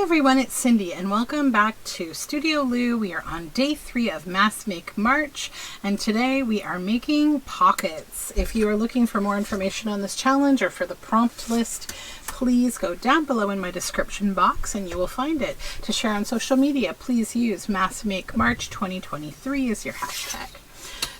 everyone, it's Cindy and welcome back to Studioloo. We are on day 3 of Mass Make March and today we are making pockets. If you are looking for more information on this challenge or for the prompt list, please go down below in my description box and you will find it. To share on social media, please use Mass Make March 2023 as your hashtag.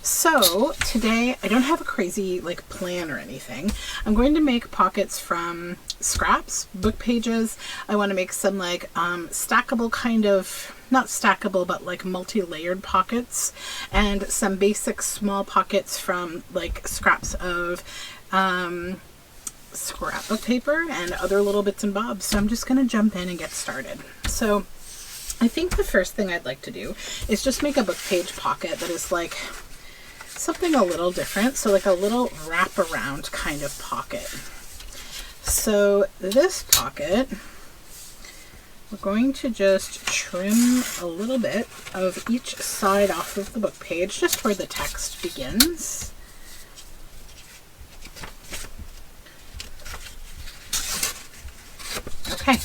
So today I don't have a crazy plan or anything. I'm going to make pockets from scraps, book pages. I want to make some stackable kind of, not stackable, but multi-layered pockets, and some basic small pockets from scraps of scrapbook paper and other little bits and bobs. So I'm just going to jump in and get started. So I think the first thing I'd like to do is just make a book page pocket that is something a little different, so a little wraparound kind of pocket. So this pocket, we're going to just trim a little bit of each side off of the book page, just where the text begins. Okay,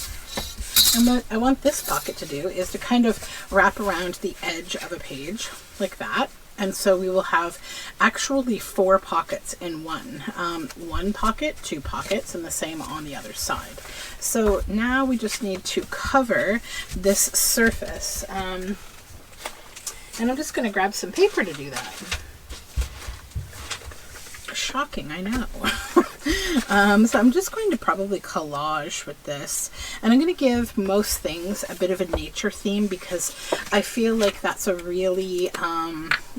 and what I want this pocket to do is to kind of wrap around the edge of a page like that. And so we will have actually 4 pockets in one. One pocket, 2 pockets, and the same on the other side. So now we just need to cover this surface. And I'm just going to grab some paper to do that. Shocking, I know. So I'm just going to probably collage with this, and I'm going to give most things a bit of a nature theme because I feel like that's a really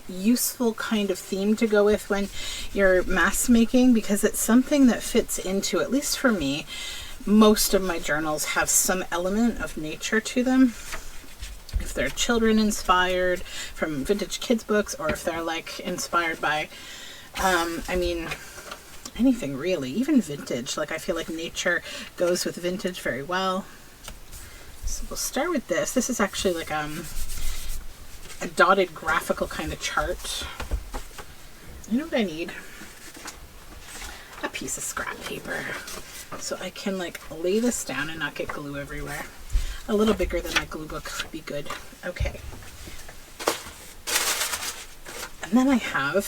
useful kind of theme to go with when you're mass making, because it's something that fits into, at least for me, most of my journals have some element of nature to them. If they're children inspired from vintage kids books, or if they're inspired by anything really, even vintage. I feel like nature goes with vintage very well. So we'll start with this. This is actually a dotted graphical kind of chart. You know what I need? A piece of scrap paper. So I can lay this down and not get glue everywhere. A little bigger than my glue book would be good. Okay. And then I have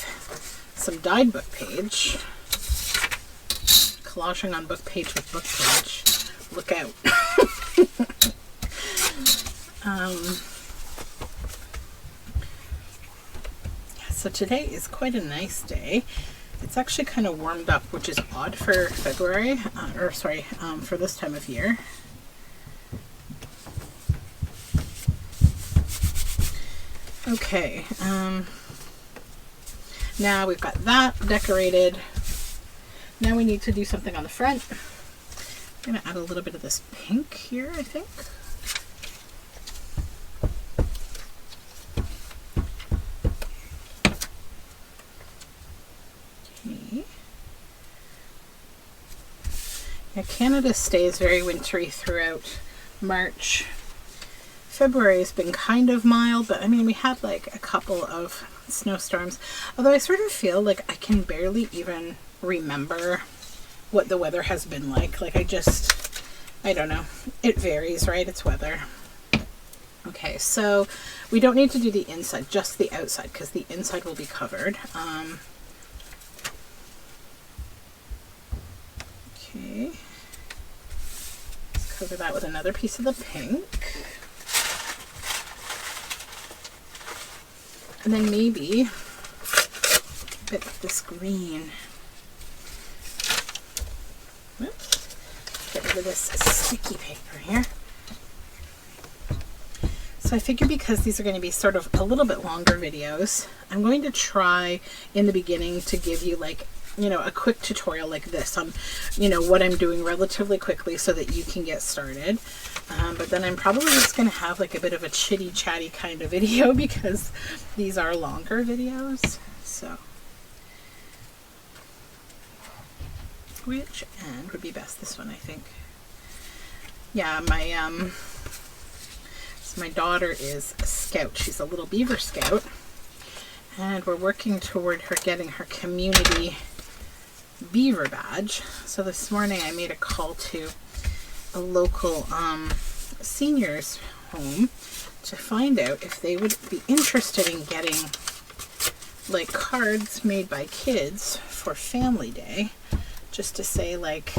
some dyed book page. Collaging on book page with book page. Look out. So today is quite a nice day. It's actually kind of warmed up, which is odd for February, for this time of year. Okay, now we've got that decorated. Now we need to do something on the front. I'm going to add a little bit of this pink here, I think. Okay. Yeah, Canada stays very wintry throughout March. February has been kind of mild, but we had a couple of snowstorms. Although I sort of feel like I can barely even remember what the weather has been like. I don't know. It varies, right? It's weather. Okay, so we don't need to do the inside, just the outside, because the inside will be covered. Okay. Let's cover that with another piece of the pink. And then maybe a bit of this green. Oops. Get rid of this sticky paper here. So I figure because these are going to be sort of a little bit longer videos, I'm going to try in the beginning to give you a quick tutorial like this on, what I'm doing relatively quickly so that you can get started. But then I'm probably just going to have a bit of a chitty chatty kind of video because these are longer videos. So which end would be best? This one, I think. Yeah, my daughter is a scout. She's a little beaver scout, and we're working toward her getting her community beaver badge. So this morning I made a call to a local seniors home to find out if they would be interested in getting like cards made by kids for Family Day, just to say like,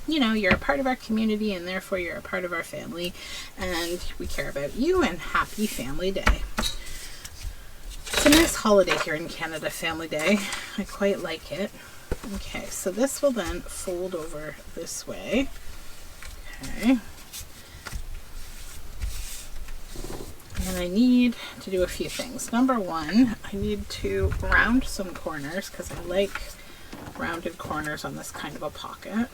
you know, you're a part of our community and therefore you're a part of our family and we care about you, and happy Family Day. It's a nice holiday here in Canada, Family Day. I quite like it. Okay, so this will then fold over this way. Okay. And I need to do a few things. Number one, I need to round some corners because I like rounded corners on this kind of a pocket.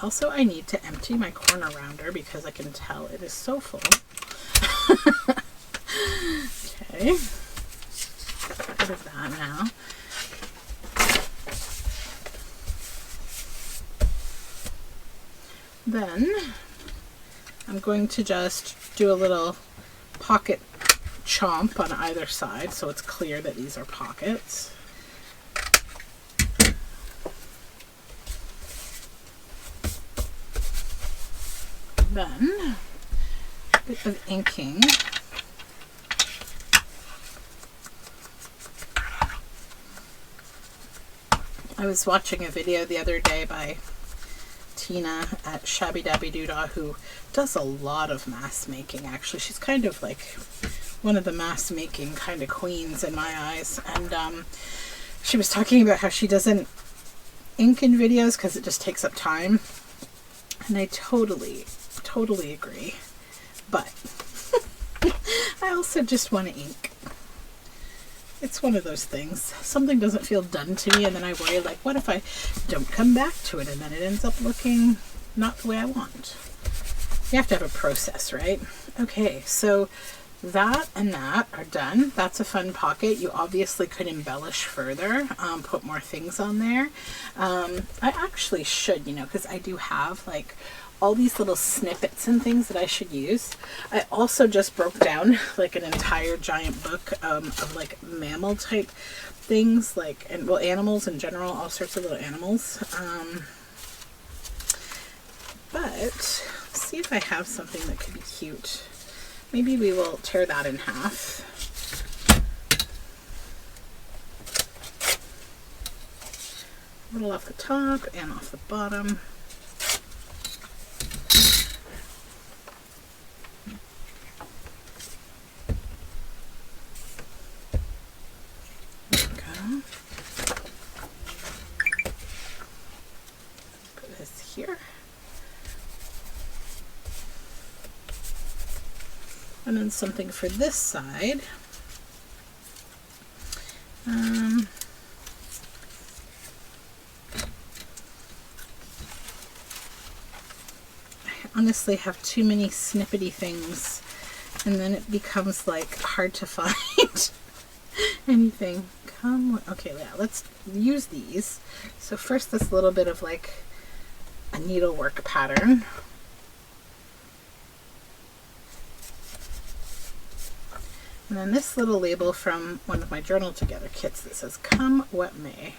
Also, I need to empty my corner rounder because I can tell it is so full. Okay, get rid of that now. Then I'm going to just do a little pocket chomp on either side so it's clear that these are pockets. Then a bit of inking. I was watching a video the other day by Tina at Shabby Dabby Doodah, who does a lot of mask making. Actually, she's kind of like one of the mask making kind of queens in my eyes. And she was talking about how she doesn't ink in videos because it just takes up time. And I totally agree. But I also just want to ink. It's one of those things. Something doesn't feel done to me and then I worry like, what if I don't come back to it and then it ends up looking not the way I want. You have to have a process, right? Okay, so that and that are done. That's a fun pocket. You obviously could embellish further, put more things on there. I actually should, you know, because I do have like all these little snippets and things that I should use. I also just broke down like an entire giant book of like mammal type things, like, and well, animals in general, all sorts of little animals. But let's see if I have something that could be cute. Maybe we will tear that in half. A little off the top and off the bottom. Here. And then something for this side. I honestly have too many snippety things and then it becomes like hard to find anything. Okay, yeah, let's use these. So first this little bit of like a needlework pattern. And then this little label from one of my Journal Together kits that says, "Come what may."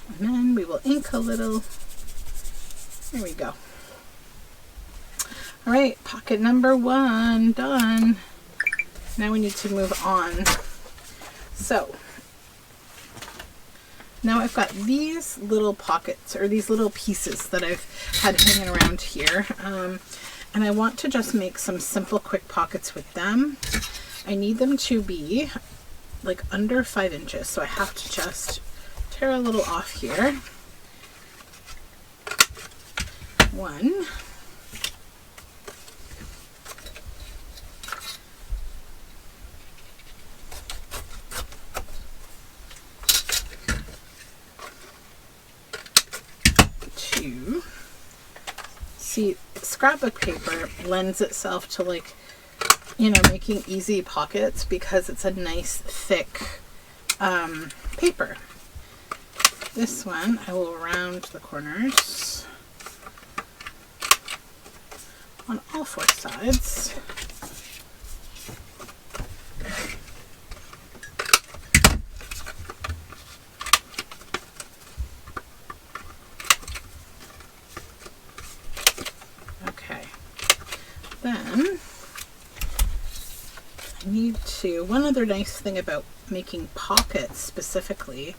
And then we will ink a little. There we go. All right, pocket number 1 done. Now we need to move on. So now I've got these little pockets, or these little pieces that I've had hanging around here, and I want to just make some simple quick pockets with them. I need them to be like under 5 inches, so I have to just tear a little off here. 1, 2. See, scrapbook paper lends itself to, like, you know, making easy pockets because it's a nice thick paper. This one I will round the corners on all 4 sides. then I need to, one other nice thing about making pockets specifically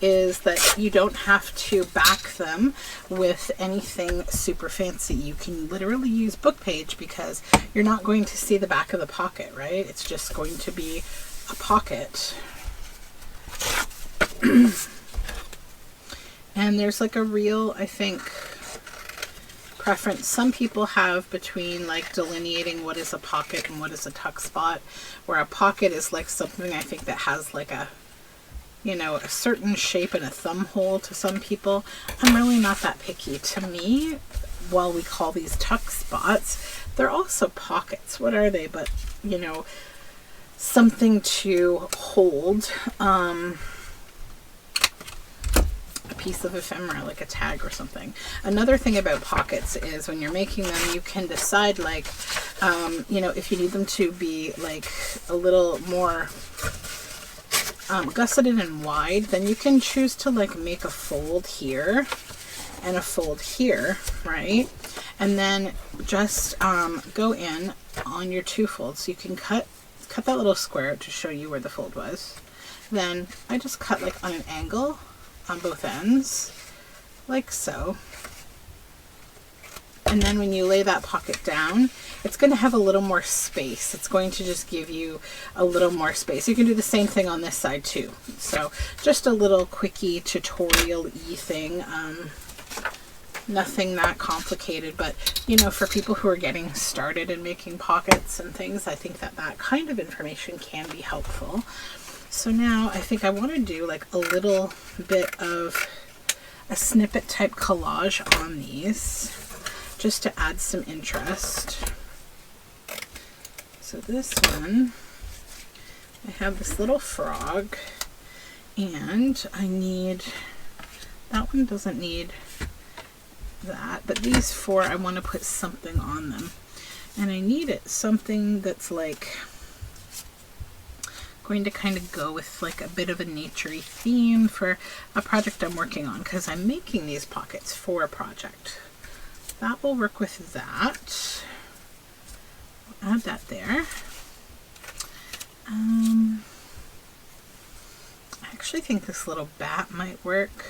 is that you don't have to back them with anything super fancy. You can literally use book page because you're not going to see the back of the pocket, right? It's just going to be a pocket. And there's like a real, I think, preference some people have between like delineating what is a pocket and what is a tuck spot, where a pocket is like something I think that has like a, you know, a certain shape and a thumb hole to some people. I'm really not that picky. To me, while we call these tuck spots, they're also pockets. What are they but, you know, something to hold a piece of ephemera, like a tag or something. Another thing about pockets is when you're making them, you can decide like, you know, if you need them to be like a little more gusseted and wide, then you can choose to like make a fold here and a fold here, right? And then just go in on your two folds. So you can cut that little square to show you where the fold was. Then I just cut like on an angle on both ends, like so. And then when you lay that pocket down, it's going to have a little more space. It's going to just give you a little more space. You can do the same thing on this side too. So just a little quickie tutorial-y thing. Nothing that complicated, but you know, for people who are getting started in making pockets and things, I think that that kind of information can be helpful. So now I think I want to do like a little bit of a snippet type collage on these, just to add some interest. So this one, I have this little frog, and I need, that one doesn't need that, but these four I want to put something on them, and I need it something that's like going to kind of go with like a bit of a naturey theme for a project I'm working on, because I'm making these pockets for a project. That will work with that. I'll add that there. I actually think this little bat might work.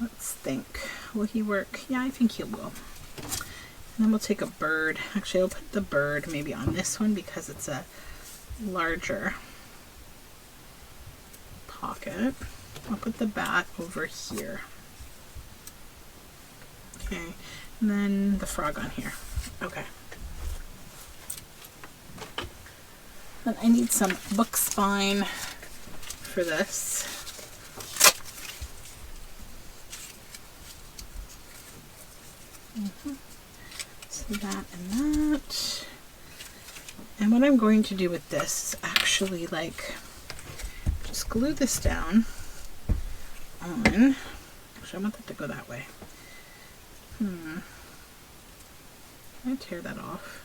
Let's think. Will he work? Yeah, I think he will. And then we'll take a bird. Actually, I'll put the bird maybe on this one because it's a larger pocket. I'll put the bat over here. Okay, and then the frog on here. Okay. Then I need some book spine for this. So that and that. And what I'm going to do with this is actually like just glue this down on. Actually, I want that to go that way. I tear that off.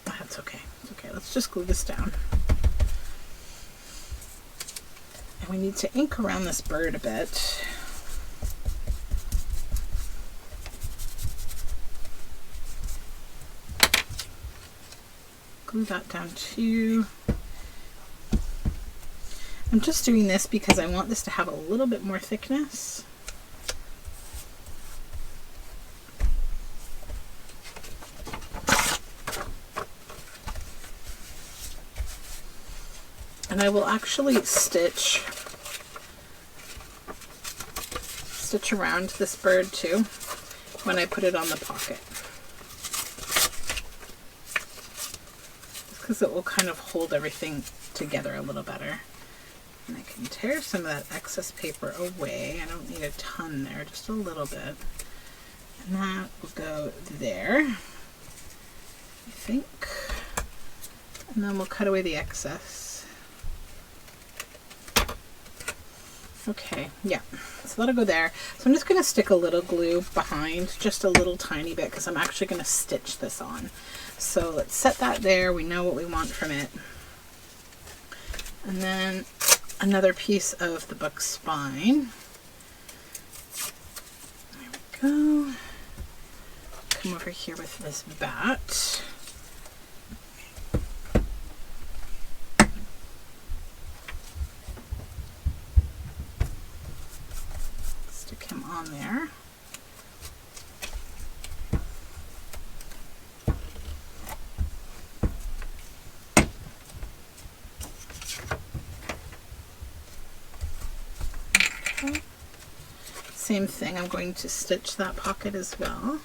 That's okay. It's okay. Let's just glue this down. And we need to ink around this bird a bit. Glue that down too. I'm just doing this because I want this to have a little bit more thickness. And I will actually stitch around this bird too when I put it on the pocket, because it will kind of hold everything together a little better. And I can tear some of that excess paper away. I don't need a ton there, just a little bit. And that will go there, I think. And then we'll cut away the excess. Okay, yeah, so that'll go there. So I'm just going to stick a little glue behind, just a little tiny bit, because I'm actually going to stitch this on. So let's set that there. We know what we want from it. And then another piece of the book spine. There we go. come over here with this bat. Stick him on there. Okay. Same thing, I'm going to stitch that pocket as well.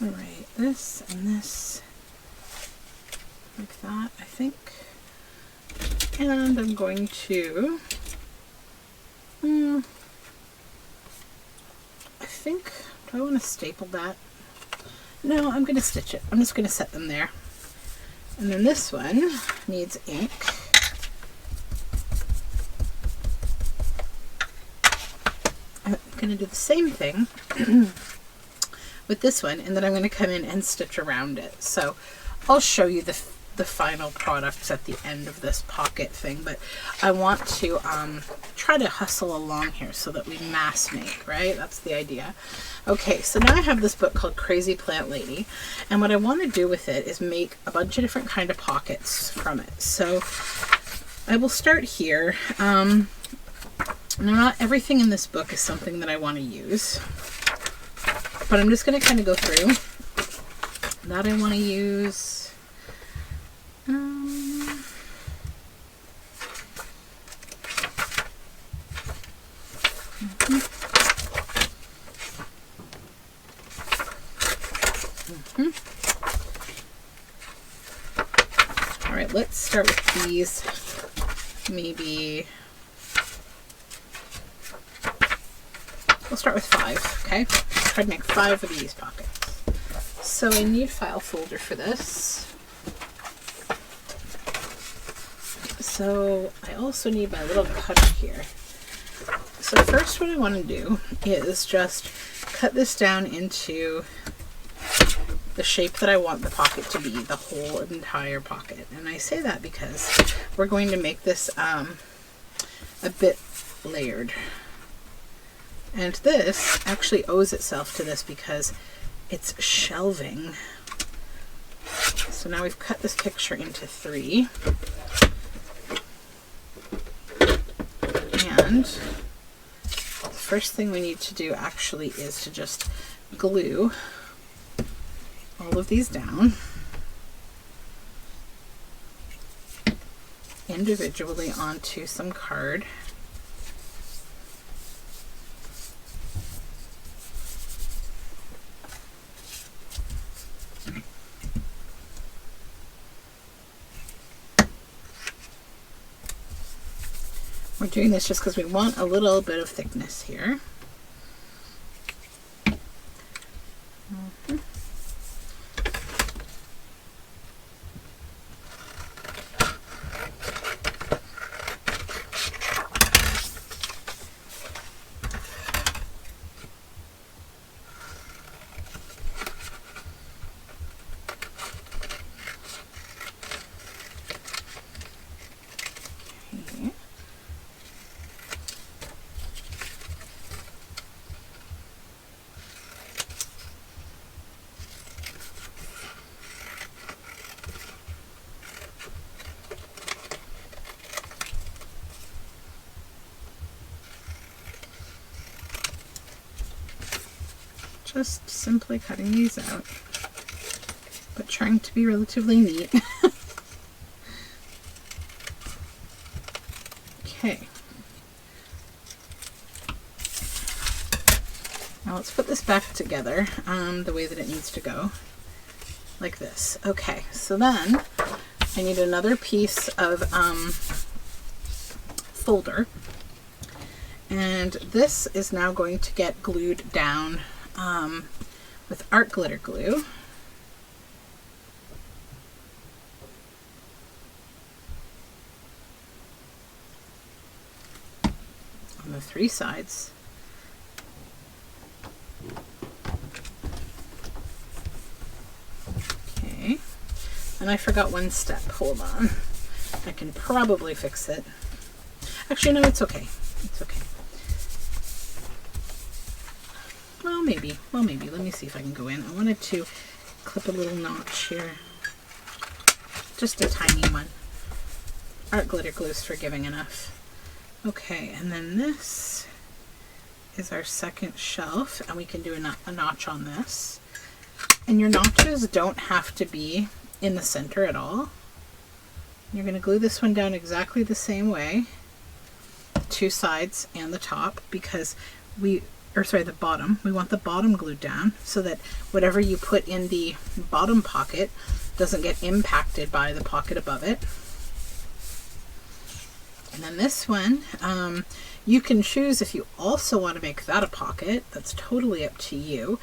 Alright, this and this, like that, I think. And I'm going to, I think, do I want to staple that? No, I'm going to stitch it. I'm just going to set them there. And then this one needs ink. I'm going to do the same thing with this one, and then I'm going to come in and stitch around it. So I'll show you the final products at the end of this pocket thing, but I want to try to hustle along here so that we mass make, right? That's the idea. Okay, so now I have this book called Crazy Plant Lady, and what I want to do with it is make a bunch of different kind of pockets from it. So I will start here. Now, not everything in this book is something that I want to use, but I'm just going to kind of go through that I want to use. All right, let's start with these. Maybe we'll start with 5, okay? Try to make 5 of these pockets. So I need file folder for this. So I also need my little cutter here. So first what I want to do is just cut this down into the shape that I want the pocket to be, the whole entire pocket. And I say that because we're going to make this a bit layered. And this actually owes itself to this because it's shelving. So now we've cut this picture into 3. And the first thing we need to do actually is to just glue all of these down individually onto some card. We're doing this just because we want a little bit of thickness here. Just simply cutting these out, but trying to be relatively neat. Okay. Now let's put this back together the way that it needs to go, like this. Okay, so then I need another piece of folder, and this is now going to get glued down with art glitter glue. On the 3 sides. And I forgot one step. Hold on. I can probably fix it. Actually, no, it's okay. It's okay. Well, maybe. Well, maybe. Let me see if I can go in. I wanted to clip a little notch here. Just a tiny one. Art glitter glue is forgiving enough. Okay, and then this is our second shelf, and we can do a notch on this. And your notches don't have to be in the center at all. You're going to glue this one down exactly the same way, the two sides and the top, because the bottom. We want the bottom glued down so that whatever you put in the bottom pocket doesn't get impacted by the pocket above it. And then this one, you can choose if you also want to make that a pocket. That's totally up to you.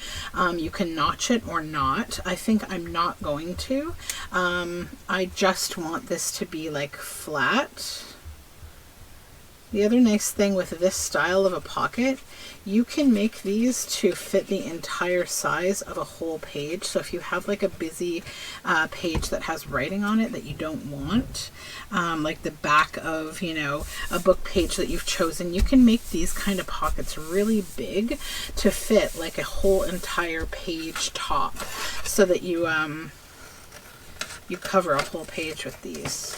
You can notch it or not. I think I'm not going to. I just want this to be like flat. The other nice thing with this style of a pocket, you can make these to fit the entire size of a whole page. So if you have like a busy page that has writing on it that you don't want, like the back of, you know, a book page that you've chosen, you can make these kind of pockets really big to fit like a whole entire page top, so that you you cover a whole page with these.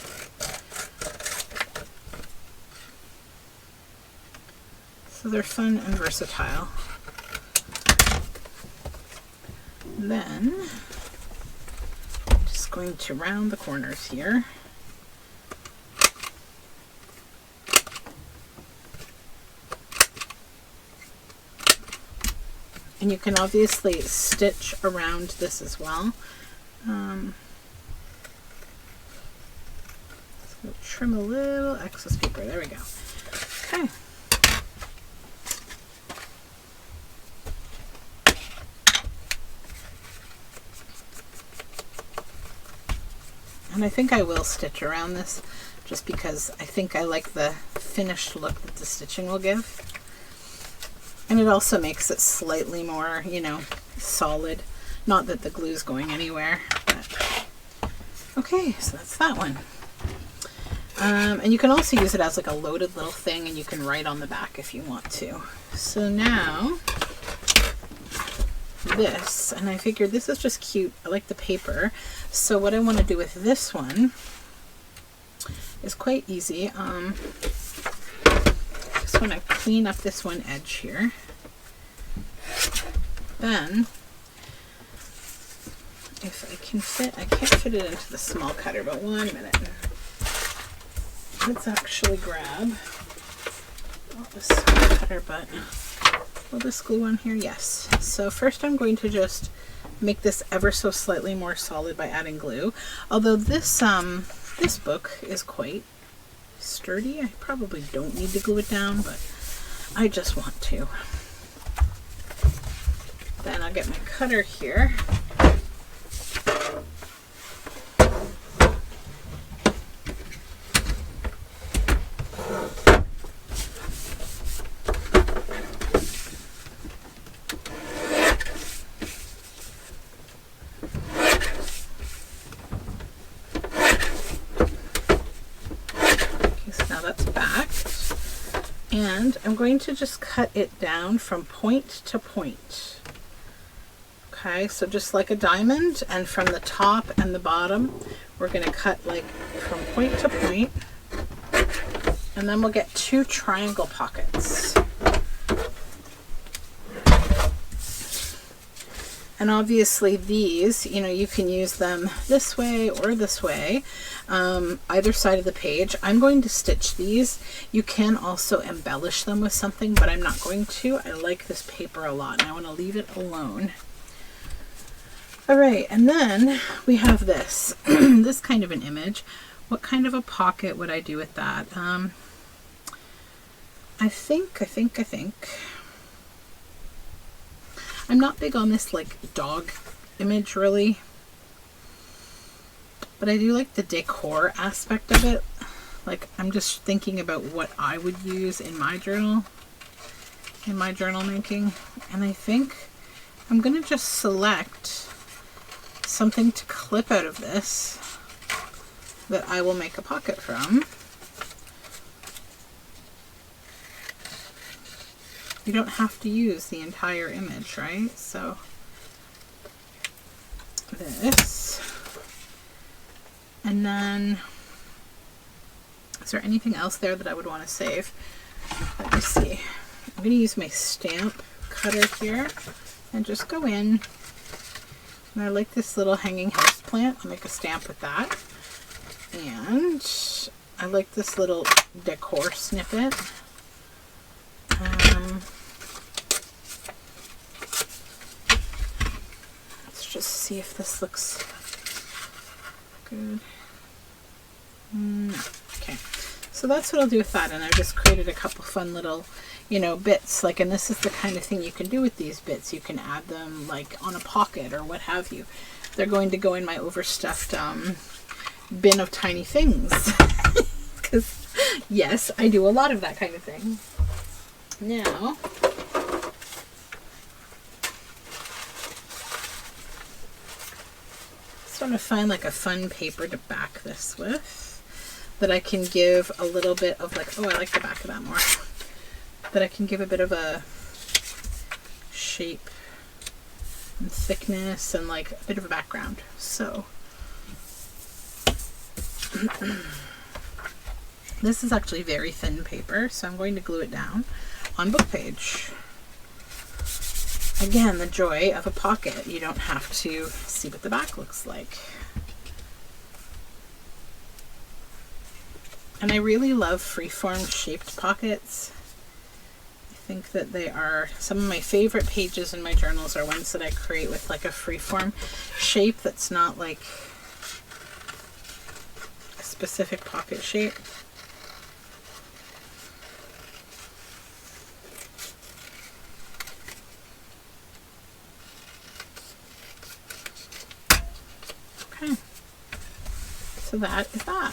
So they're fun and versatile. Then I'm just going to round the corners here. And you can obviously stitch around this as well. Let's trim a little excess paper. There we go. Okay. And I think I will stitch around this just because I think I like the finished look that the stitching will give. And it also makes it slightly more, you know, solid. Not that the glue's going anywhere, but okay, so that's that one. And you can also use it as like a loaded little thing, and you can write on the back if you want to. So now this, and I figured this is just cute. I like the paper. So what I want to do with this one is quite easy. Just want to clean up this one edge here. Then, if I can fit, I can't fit it into the small cutter, but 1 minute. Let's actually grab not the small cutter, but will this glue on here? Yes. So first I'm going to just make this ever so slightly more solid by adding glue. Although this this book is quite sturdy. I probably don't need to glue it down, but I just want to. Then I'll get my cutter here. And I'm going to just cut it down from point to point. Okay, so just like a diamond, and from the top and the bottom, we're going to cut like from point to point, and then we'll get 2 triangle pockets. And obviously these, you know, you can use them this way or this way, either side of the page. I'm going to stitch these. You can also embellish them with something, but I'm not going to. I like this paper a lot, and I want to leave it alone. All right, and then we have this, this kind of an image. What kind of a pocket would I do with that? I think. I'm not big on this like dog image really, but I do like the decor aspect of it. Like, I'm just thinking about what I would use in my journal, in my journal making, and I think I'm gonna just select something to clip out of this. that I will make a pocket from. You don't have to use the entire image, right? So this, and then is there anything else there that I would want to save? Let me see. I'm going to use my stamp cutter here and just go in. And I like this little hanging house plant. I'll make a stamp with that. And I like this little decor snippet. Let's just see if this looks good. Okay, so that's what I'll do with that. And I just created a couple fun little, you know, bits. Like, and this is the kind of thing you can do with these bits. You can add them like on a pocket or what have you. They're going to go in my overstuffed bin of tiny things. Because yes, I do a lot of that kind of thing. Now, just want to find like a fun paper to back this with that I can give a little bit of like, oh, I like the back of that more. That I can give a bit of a shape and thickness and like a bit of a background. So this is actually very thin paper, so I'm going to glue it down on book page. Again, the joy of a pocket. You don't have to see what the back looks like. And I really love freeform shaped pockets. I think that they are some of my favorite pages in my journals are ones that I create with like a freeform shape that's not like a specific pocket shape. Okay, so that is that.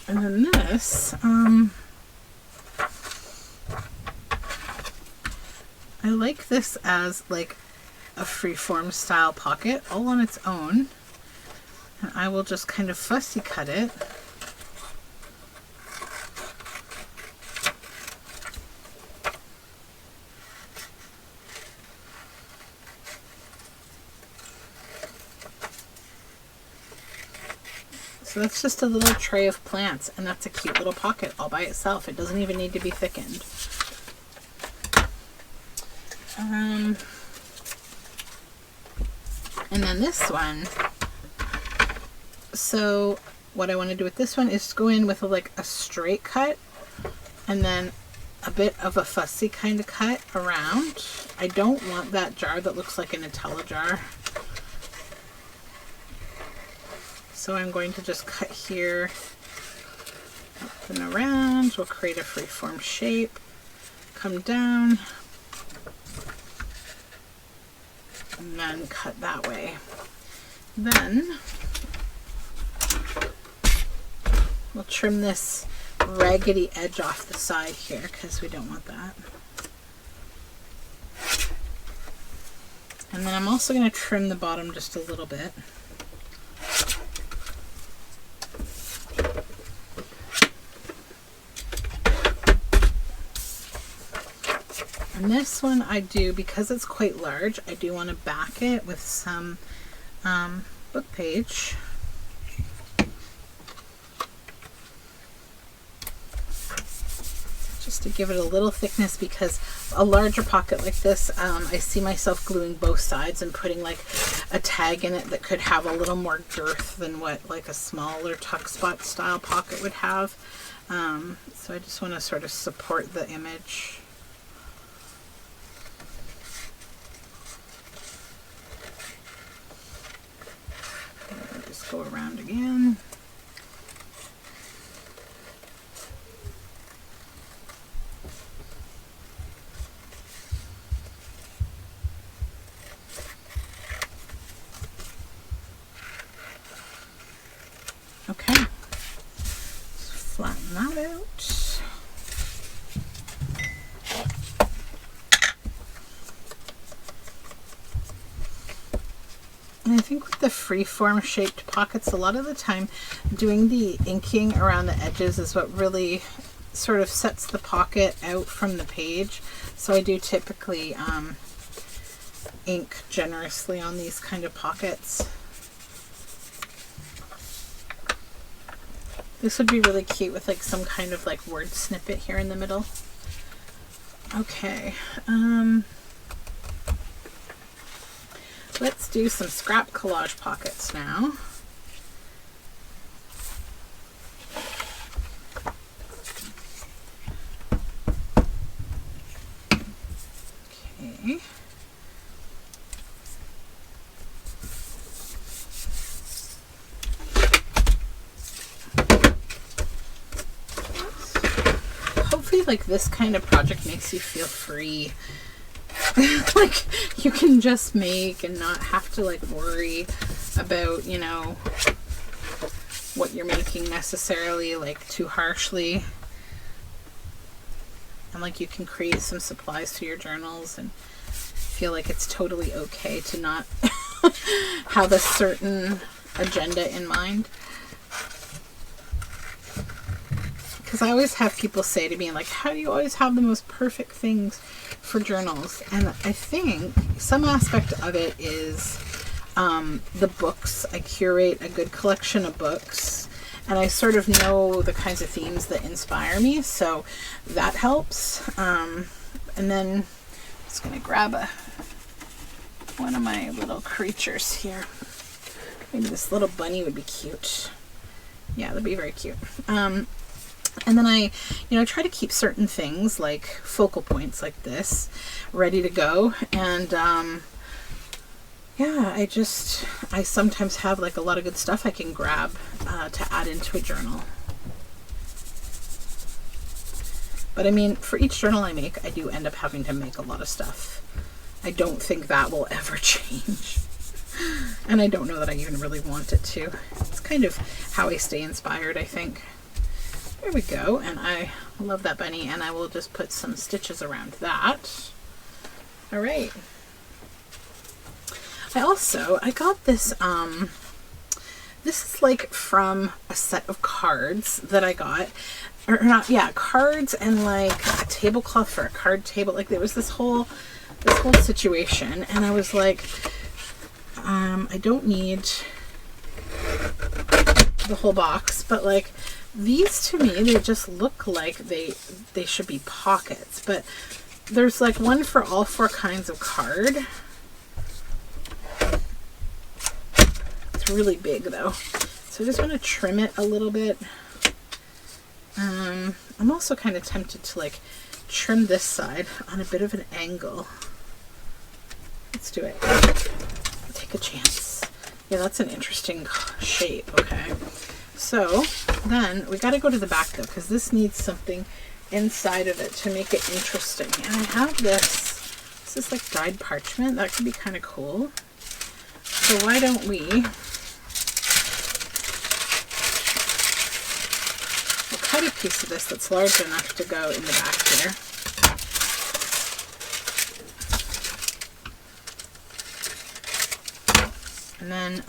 And then this, I like this as like a freeform style pocket all on its own. And I will just kind of fussy cut it. So that's just a little tray of plants, and that's a cute little pocket all by itself. It doesn't even need to be thickened. And then this one, so what I want to do with this one is go in with like a straight cut and then a bit of a fussy kind of cut around. I don't want that jar that looks like a Nutella jar. So I'm going to just cut here, up and around. We'll create a freeform shape, come down, and then cut that way. Then we'll trim this raggedy edge off the side here because we don't want that. And then I'm also going to trim the bottom just a little bit. And this one I do, because it's quite large, I do want to back it with some book page. Just to give it a little thickness, because a larger pocket like this, I see myself gluing both sides and putting like a tag in it that could have a little more girth than what like a smaller tuck spot style pocket would have. So I just want to sort of support the image. Go around again. Okay, let's flatten that out. And I think with the freeform shaped pockets, a lot of the time doing the inking around the edges is what really sort of sets the pocket out from the page. So I do typically ink generously on these kind of pockets. This would be really cute with like some kind of like word snippet here in the middle. Okay, let's do some scrap collage pockets now. Okay. Hopefully like this kind of project makes you feel free. Like you can just make and not have to like worry about, you know, what you're making necessarily like too harshly. And like you can create some supplies to your journals and feel like it's totally okay to not have a certain agenda in mind. Because I always have people say to me, like, how do you always have the most perfect things for journals? And I think some aspect of it is the books. I curate a good collection of books, and I sort of know the kinds of themes that inspire me, so that helps. And then I'm just going to grab one of my little creatures here. Maybe this little bunny would be cute. Yeah, that'd be very cute. And then I, you know, try to keep certain things like focal points like this ready to go. And yeah, I sometimes have like a lot of good stuff I can grab to add into a journal. But I mean, for each journal I make, I do end up having to make a lot of stuff. I don't think that will ever change. And I don't know that I even really want it to. It's kind of how I stay inspired, I think. There we go, and I love that bunny, and I will just put some stitches around that. All right. I got this, this is like from a set of cards that I got, or not, yeah, cards and like a tablecloth for a card table. Like there was this whole situation, and I was like, I don't need the whole box, but like, these to me, they just look like they should be pockets, but there's like one for all 4 kinds of card. It's really big though, so I just want to trim it a little bit. I'm also kind of tempted to like trim this side on a bit of an angle. Let's do it. Take a chance. Yeah, that's an interesting shape. Okay. So then we got to go to the back though, because this needs something inside of it to make it interesting. And I have this is like dyed parchment. That could be kind of cool. So why don't we'll cut a piece of this that's large enough to go in the back here. And then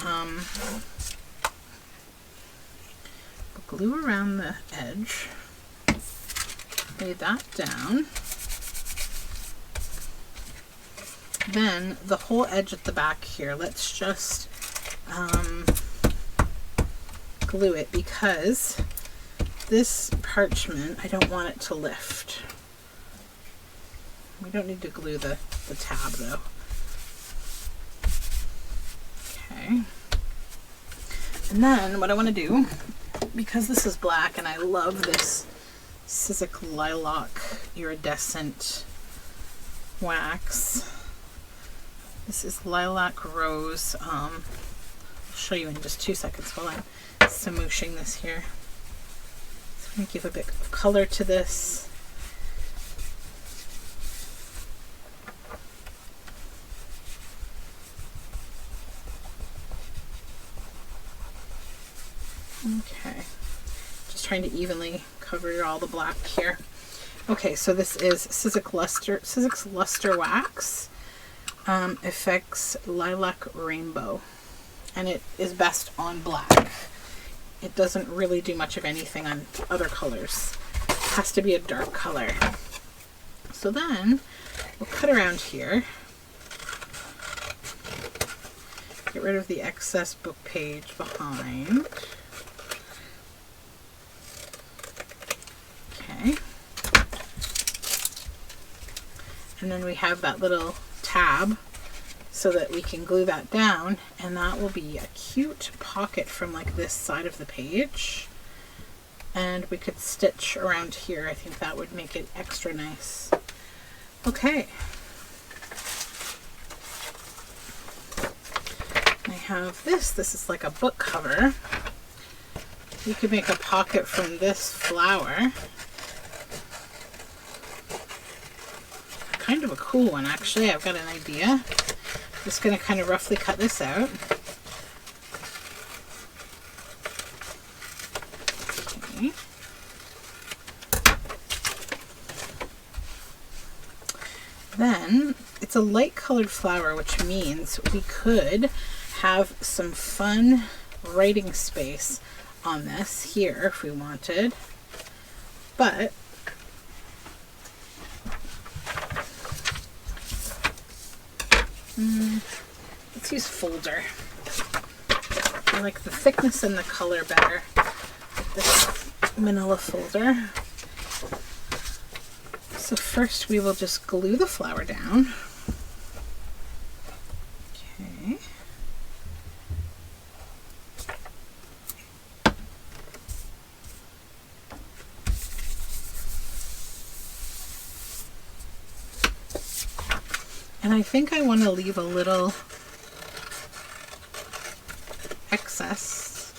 glue around the edge, lay that down. Then the whole edge at the back here, let's just glue it, because this parchment, I don't want it to lift. We don't need to glue the tab though. Okay. And then what I want to do, because this is black and I love this Sizzix Lilac Iridescent wax. This is Lilac Rose. I'll show you in just 2 seconds while I'm smooshing this here. So I'm going to give a bit of color to this. Okay, just trying to evenly cover all the black here. Okay, so this is Sizzix Luster Wax, Effects Lilac Rainbow. and it is best on black. It doesn't really do much of anything on other colors. It has to be a dark color. So then we'll cut around here. Get rid of the excess book page behind. Okay. And then we have that little tab so that we can glue that down, and that will be a cute pocket from like this side of the page. And we could stitch around here. I think that would make it extra nice. Okay. I have this. This is like a book cover. You could make a pocket from this flower. Kind of a cool one, actually. I've got an idea. Just going to kind of roughly cut this out. Okay. Then it's a light colored flower, which means we could have some fun writing space on this here if we wanted. But let's use folder. I like the thickness and the color better. This manila folder. So first we will just glue the flower down. Okay. And I think I want to leave a little excess.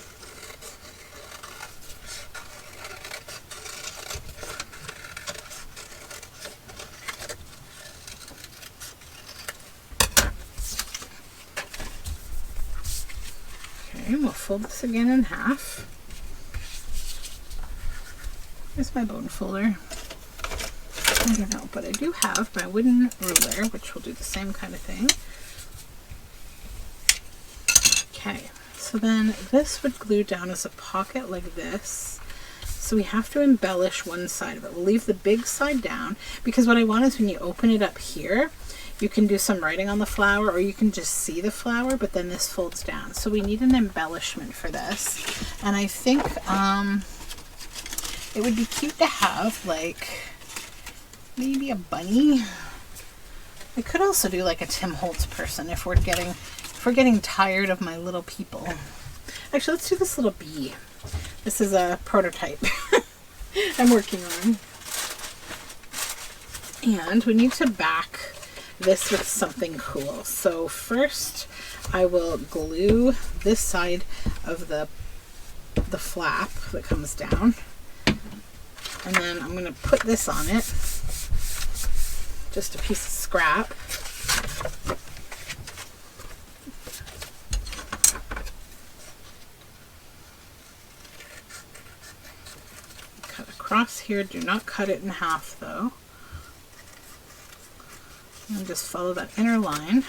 Okay, we'll fold this again in half. Here's my bone folder. I don't know, but I do have my wooden ruler, which will do the same kind of thing. Okay, so then this would glue down as a pocket like this. So we have to embellish one side of it. We'll leave the big side down, because what I want is when you open it up here, you can do some writing on the flower, or you can just see the flower, but then this folds down. So we need an embellishment for this. And I think it would be cute to have like maybe a bunny. I could also do like a Tim Holtz person if we're getting tired of my little people. Actually, let's do this little bee. This is a prototype I'm working on. And we need to back this with something cool. So first I will glue this side of the flap that comes down. And then I'm going to put this on it. Just a piece of scrap. Cut across here. Do not cut it in half though. And just follow that inner line.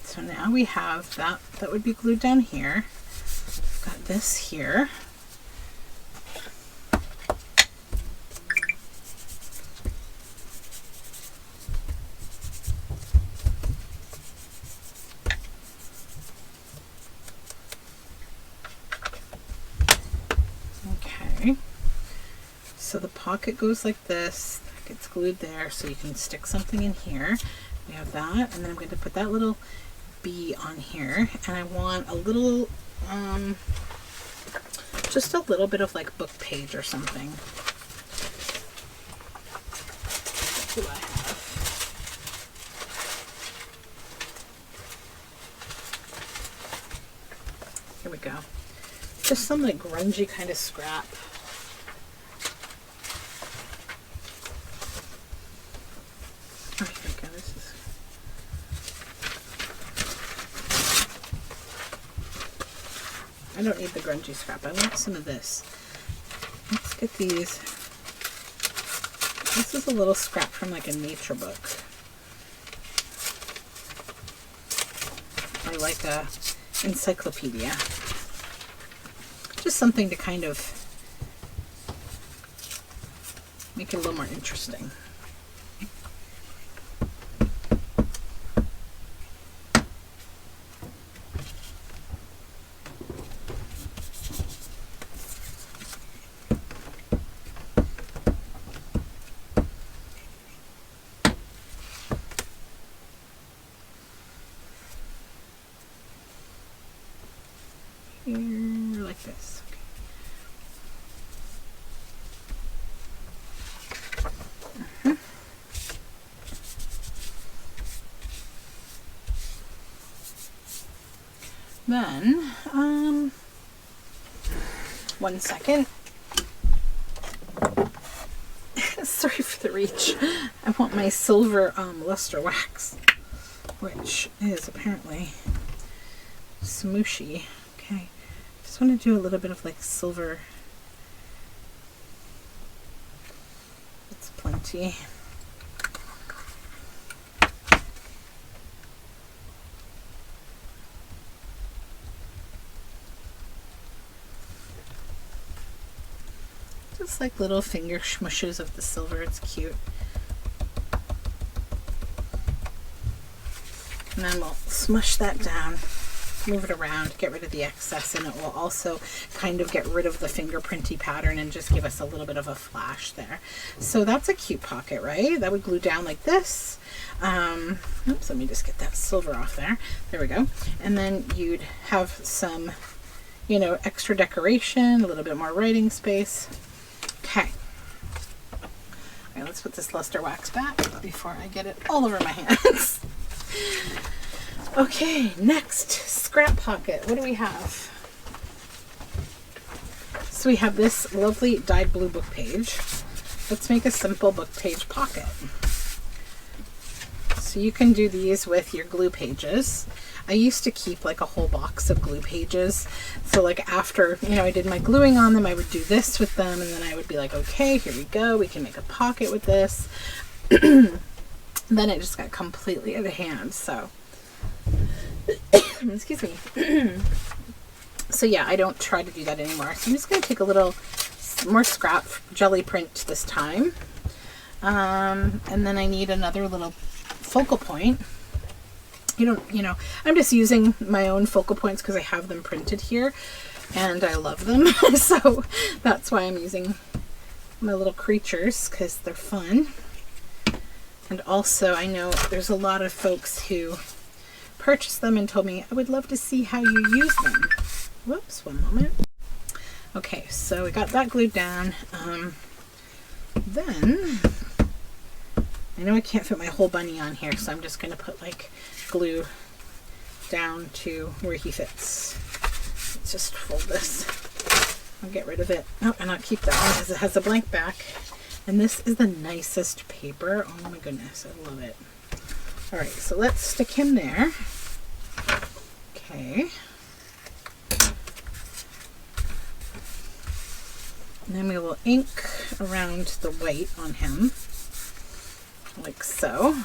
So now we have that would be glued down here. Got this here. Okay. So the pocket goes like this. That gets glued there, so you can stick something in here. We have that, and then I'm going to put that little bee on here, and I want a little just a little bit of like book page or something. What do I have? Here we go. Just some like grungy kind of scrap. Oh, here we go. This is I don't need the grungy scrap. I want some of this. Let's look at these. This is a little scrap from like a nature book. Or like a encyclopedia. Just something to kind of make it a little more interesting. Here, like this. Okay. Then, 1 second. Sorry for the reach. I want my silver luster wax, which is apparently smooshy. Okay, just want to do a little bit of like silver. It's plenty. Just like little finger smushes of the silver. It's cute. And then we'll smush that down, move it around, get rid of the excess, and it will also kind of get rid of the fingerprinty pattern and just give us a little bit of a flash there. So that's a cute pocket, right? That would glue down like this. Oops, let me just get that silver off there. There we go. And then you'd have some, you know, extra decoration, a little bit more writing space. Okay. All right, let's put this luster wax back before I get it all over my hands. Okay, next, scrap pocket. What do we have? So we have this lovely dyed blue book page. Let's make a simple book page pocket. So you can do these with your glue pages. I used to keep like a whole box of glue pages. So like after, you know, I did my gluing on them, I would do this with them, and then I would be like, okay, here we go. We can make a pocket with this. Then it just got completely out of hand. So, excuse me. So yeah, I don't try to do that anymore. So I'm just going to take a little more scrap jelly print this time. And then I need another little focal point. You know, I'm just using my own focal points because I have them printed here and I love them. So that's why I'm using my little creatures, because they're fun. And also I know there's a lot of folks who purchased them and told me, I would love to see how you use them. Whoops, one moment. Okay, so we got that glued down. Then I know I can't fit my whole bunny on here, so I'm just going to put like glue down to where he fits. Let's just fold this. I'll get rid of it. Oh, and I'll keep that one because it has a blank back. And this is the nicest paper. Oh my goodness, I love it. All right, so let's stick him there. Okay. And then we will ink around the white on him, like so.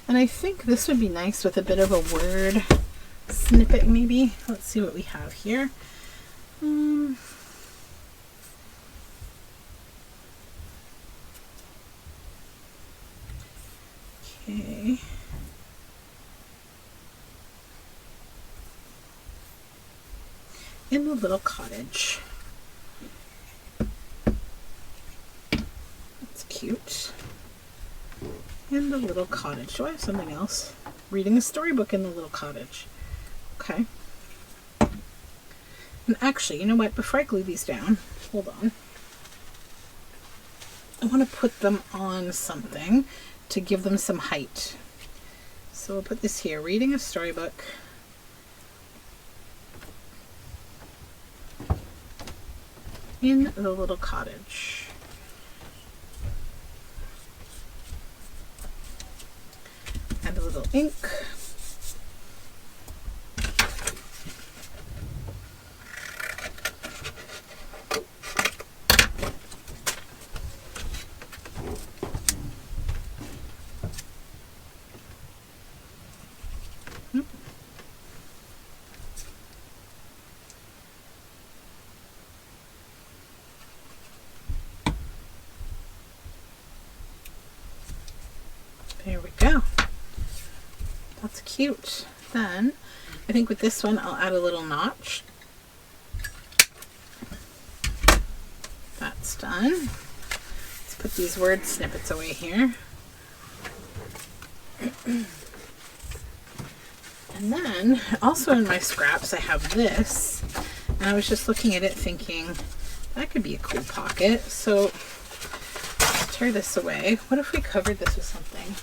And I think this would be nice with a bit of a word snippet maybe. Let's see what we have here. Okay. In the little cottage. That's cute. In the little cottage. Do I have something else? Reading a storybook in the little cottage. Okay. And actually, you know what? Before I glue these down, hold on. I want to put them on something to give them some height. So we'll put this here. Reading a storybook. In the little cottage. Add a little ink. That's cute. Then I think with this one I'll add a little notch. That's done. Let's put these word snippets away here. And then also in my scraps I have this, and I was just looking at it thinking that could be a cool pocket. So let's tear this away. What if we covered this with something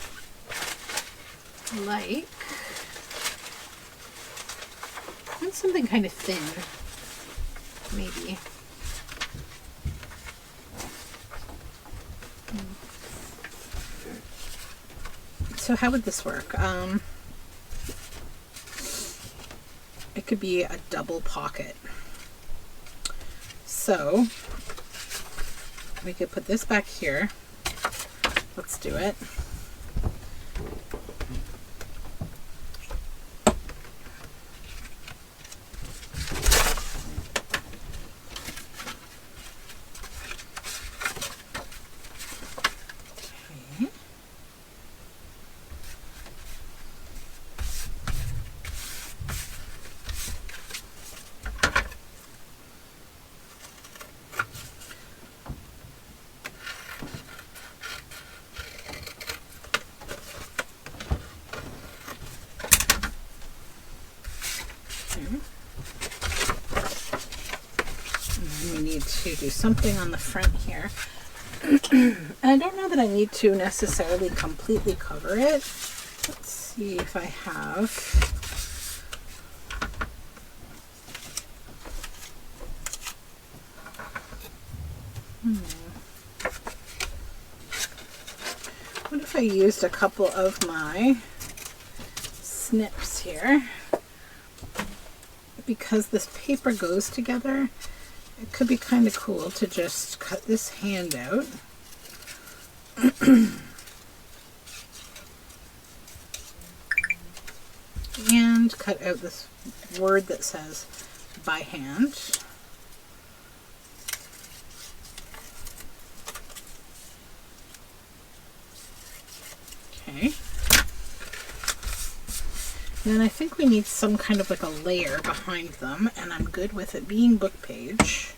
like, something kind of thin, maybe. So how would this work? It could be a double pocket. So we could put this back here. Let's do it. We need to do something on the front here. And I don't know that I need to necessarily completely cover it. Let's see if I have. What if I used a couple of my snips here? Because this paper goes together, it could be kind of cool to just cut this hand out. And cut out this word that says by hand. Okay. Then I think we need some kind of like a layer behind them, and I'm good with it being book page.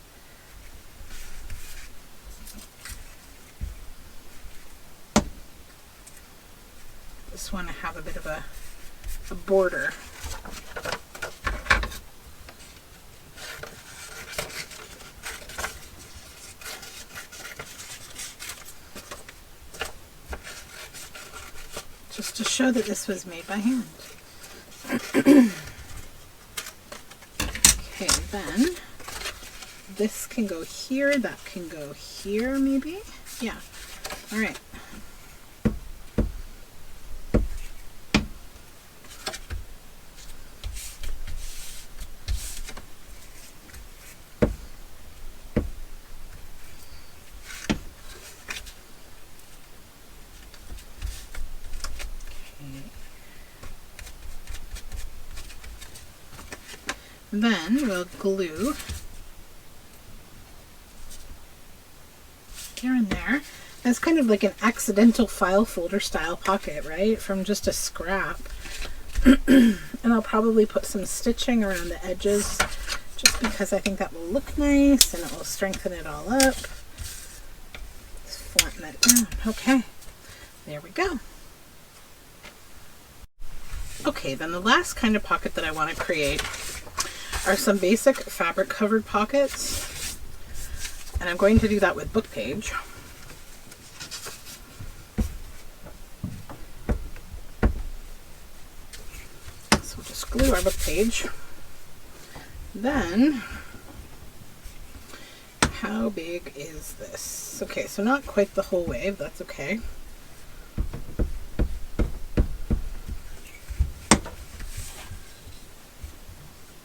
Just want to have a bit of a border. Just to show that this was made by hand. Okay, then this can go here, that can go here maybe? Yeah, all right. Then we'll glue here and there. That's kind of like an accidental file folder style pocket, right? From just a scrap. And I'll probably put some stitching around the edges just because I think that will look nice and it will strengthen it all up. Just flatten that down. Okay, there we go. Okay, then the last kind of pocket that I want to create are some basic fabric covered pockets, and I'm going to do that with book page. So we'll just glue our book page. Then, how big is this? Okay, so not quite the whole way, but that's okay.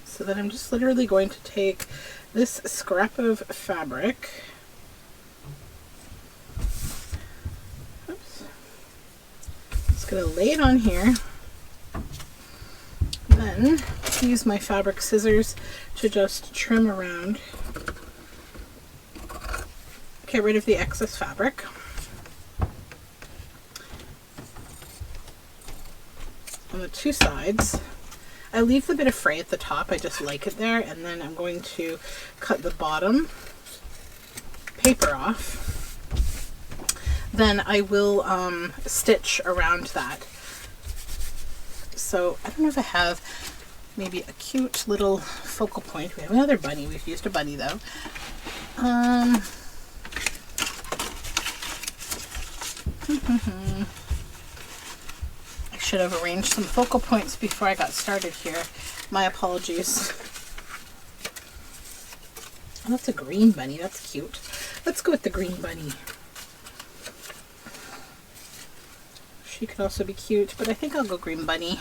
So then I'm just literally going to take this scrap of fabric. Oops. Just going to lay it on here. Then use my fabric scissors to just trim around. Get rid of the excess fabric. on the two sides. I leave the bit of fray at the top, I just like it there, and then I'm going to cut the bottom paper off. Then I will stitch around that. So I don't know if I have maybe a cute little focal point. We have another bunny. We've used a bunny though. I should have arranged some focal points before I got started here. My apologies. Oh, that's a green bunny. That's cute. Let's go with the green bunny. She could also be cute, but I think I'll go green bunny.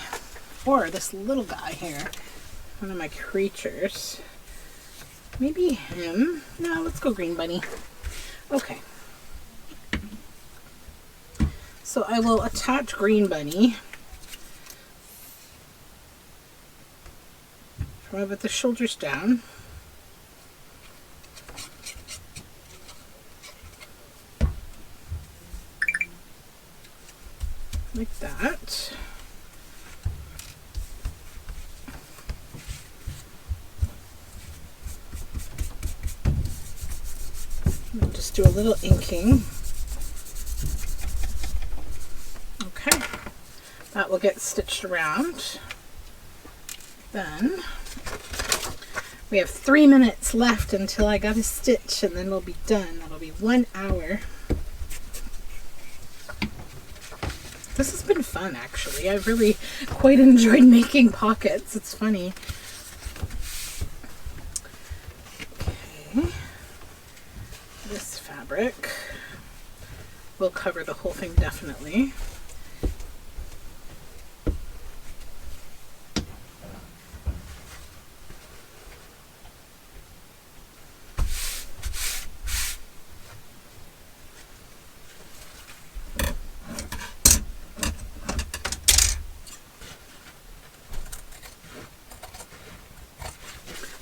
Or this little guy here. One of my creatures. Maybe him. No, let's go green bunny. Okay. So I will attach green bunny from about the shoulders down. Like that. I'll just do a little inking. Okay, that will get stitched around. Then we have 3 minutes left until I got a stitch, and then we'll be done. That'll be 1 hour. This has been fun, actually. I've really quite enjoyed making pockets. It's funny. Okay. This fabric will cover the whole thing definitely.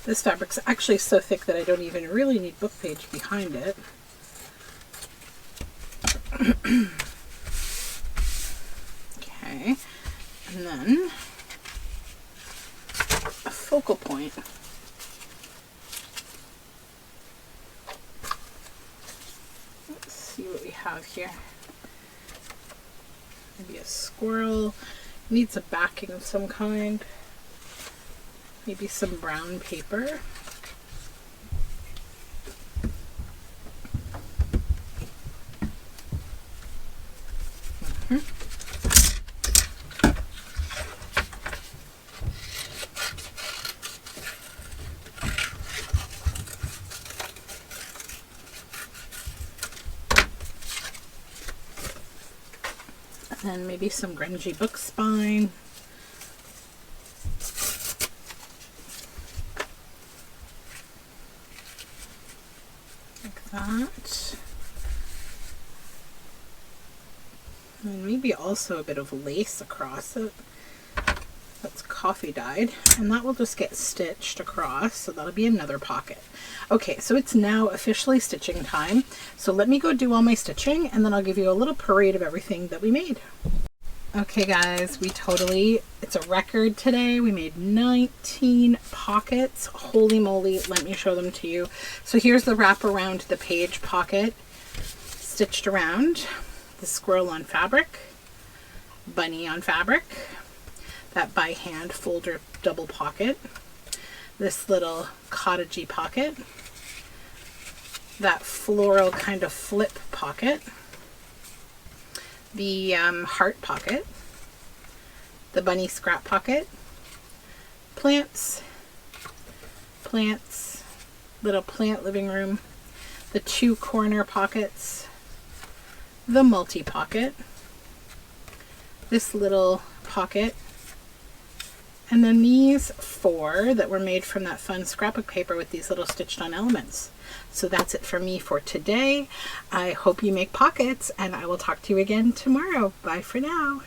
This fabric's actually so thick that I don't even really need book page behind it. Okay, and then a focal point. Let's see what we have here. Maybe a squirrel. Needs a backing of some kind. Maybe some brown paper. And then maybe some grungy book spine. That. And maybe also a bit of lace across it. That's coffee dyed. And that will just get stitched across. So that'll be another pocket. Okay, so it's now officially stitching time. So let me go do all my stitching and then I'll give you a little parade of everything that we made. Okay guys, it's a record today. We made 19 pockets. Holy moly, let me show them to you. So here's the wrap around the page pocket, stitched around, the squirrel on fabric, bunny on fabric, that by hand folder double pocket, this little cottagey pocket, that floral kind of flip pocket, the heart pocket, the bunny scrap pocket, plants, little plant living room, the 2 corner pockets, the multi pocket, this little pocket, and then these 4 that were made from that fun scrapbook paper with these little stitched on elements. So that's it for me for today. I hope you make pockets, and I will talk to you again tomorrow. Bye for now.